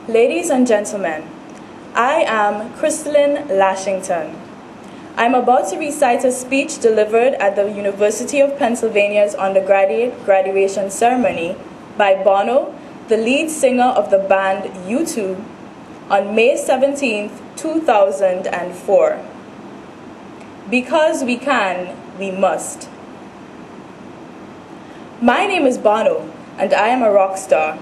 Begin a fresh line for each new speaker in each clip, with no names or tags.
Ladies and gentlemen, I am Chrislyn Lashington. I'm about to recite a speech delivered at the University of Pennsylvania's undergraduate graduation ceremony by Bono, the lead singer of the band U2, on May 17, 2004. Because we can, we must. My name is Bono, and I am a rock star.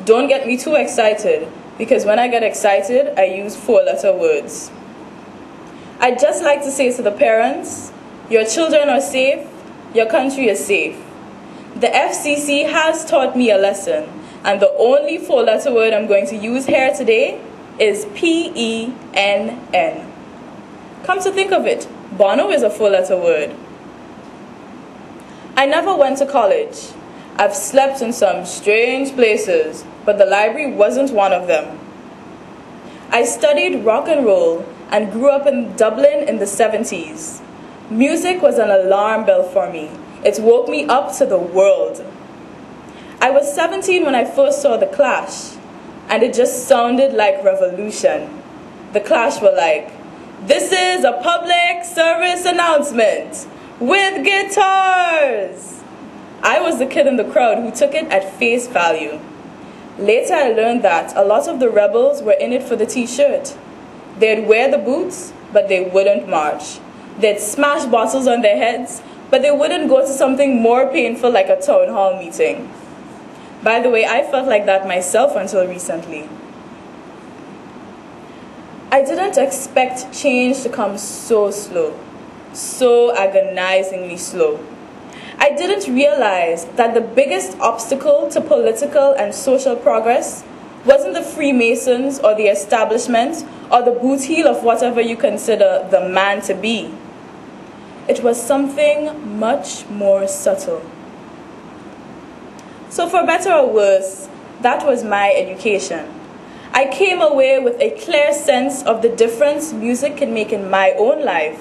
Don't get me too excited, because when I get excited, I use 4-letter words. I'd just like to say to the parents, your children are safe, your country is safe. The FCC has taught me a lesson, and the only 4-letter word I'm going to use here today is PENN. Come to think of it, Bono is a 4-letter word. I never went to college. I've slept in some strange places, but the library wasn't one of them. I studied rock and roll and grew up in Dublin in the 70s. Music was an alarm bell for me. It woke me up to the world. I was 17 when I first saw The Clash, and it just sounded like revolution. The Clash were like, "This is a public service announcement with guitars." I was the kid in the crowd who took it at face value. Later I learned that a lot of the rebels were in it for the t-shirt. They'd wear the boots, but they wouldn't march. They'd smash bottles on their heads, but they wouldn't go to something more painful like a town hall meeting. By the way, I felt like that myself until recently. I didn't expect change to come so slow, so agonizingly slow. I didn't realize that the biggest obstacle to political and social progress wasn't the Freemasons or the establishment or the boot heel of whatever you consider the man to be. It was something much more subtle. So for better or worse, that was my education. I came away with a clear sense of the difference music can make in my own life,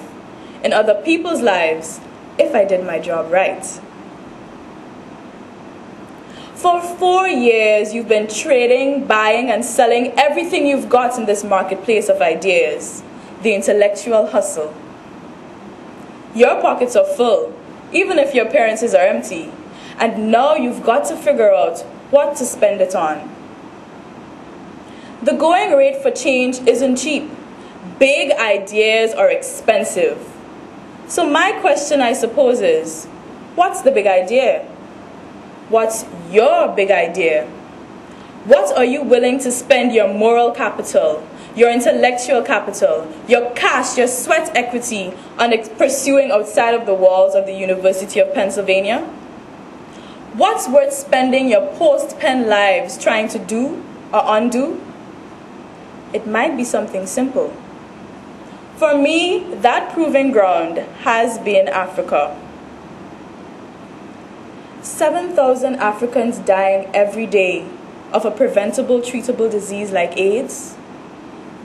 in other people's lives, if I did my job right. For 4 years, you've been trading, buying, and selling everything you've got in this marketplace of ideas, the intellectual hustle. Your pockets are full, even if your parents' are empty, and now you've got to figure out what to spend it on. The going rate for change isn't cheap. Big ideas are expensive. So my question, I suppose, is, what's the big idea? What's your big idea? What are you willing to spend your moral capital, your intellectual capital, your cash, your sweat equity on pursuing outside of the walls of the University of Pennsylvania? What's worth spending your post-pen lives trying to do or undo? It might be something simple. For me, that proving ground has been Africa. 7,000 Africans dying every day of a preventable, treatable disease like AIDS.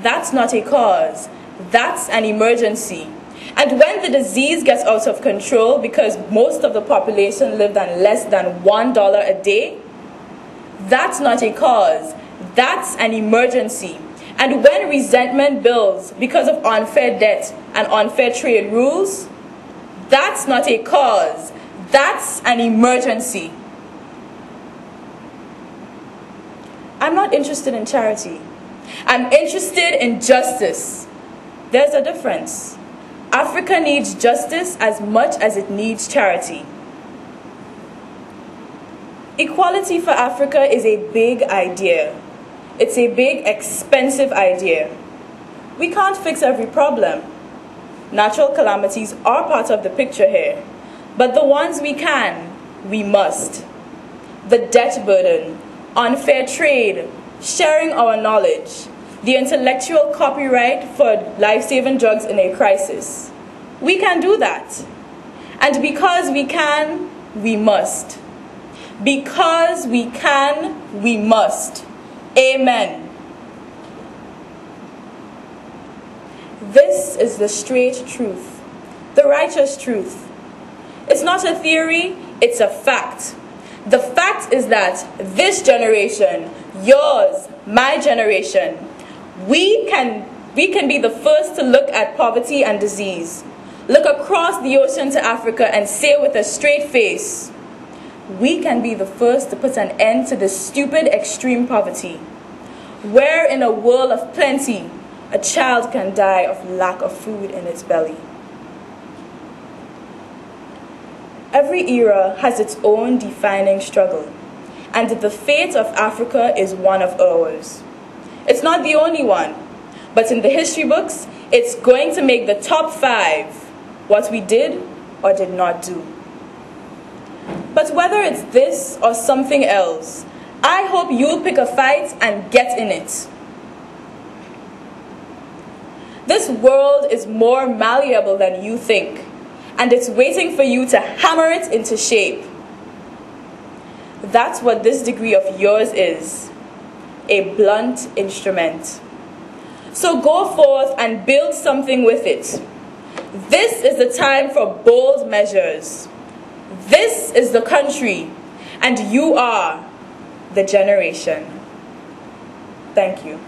That's not a cause, that's an emergency. And when the disease gets out of control because most of the population lived on less than $1 a day, that's not a cause, that's an emergency. And when resentment builds because of unfair debt and unfair trade rules, that's not a cause, that's an emergency. I'm not interested in charity. I'm interested in justice. There's a difference. Africa needs justice as much as it needs charity. Equality for Africa is a big idea. It's a big, expensive idea. We can't fix every problem. Natural calamities are part of the picture here. But the ones we can, we must. The debt burden, unfair trade, sharing our knowledge, the intellectual copyright for life-saving drugs in a crisis. We can do that. And because we can, we must. Because we can, we must. Amen. This is the straight truth, the righteous truth. It's not a theory, it's a fact. The fact is that this generation, yours, my generation, we can be the first to look at poverty and disease, look across the ocean to Africa and say with a straight face, we can be the first to put an end to this stupid extreme poverty, where in a world of plenty, a child can die of lack of food in its belly. Every era has its own defining struggle, and the fate of Africa is one of ours. It's not the only one, but in the history books, it's going to make the top 5 what we did or did not do. But whether it's this or something else, I hope you'll pick a fight and get in it. This world is more malleable than you think, and it's waiting for you to hammer it into shape. That's what this degree of yours is, a blunt instrument. So go forth and build something with it. This is the time for bold measures. This is the country, and you are the generation. Thank you.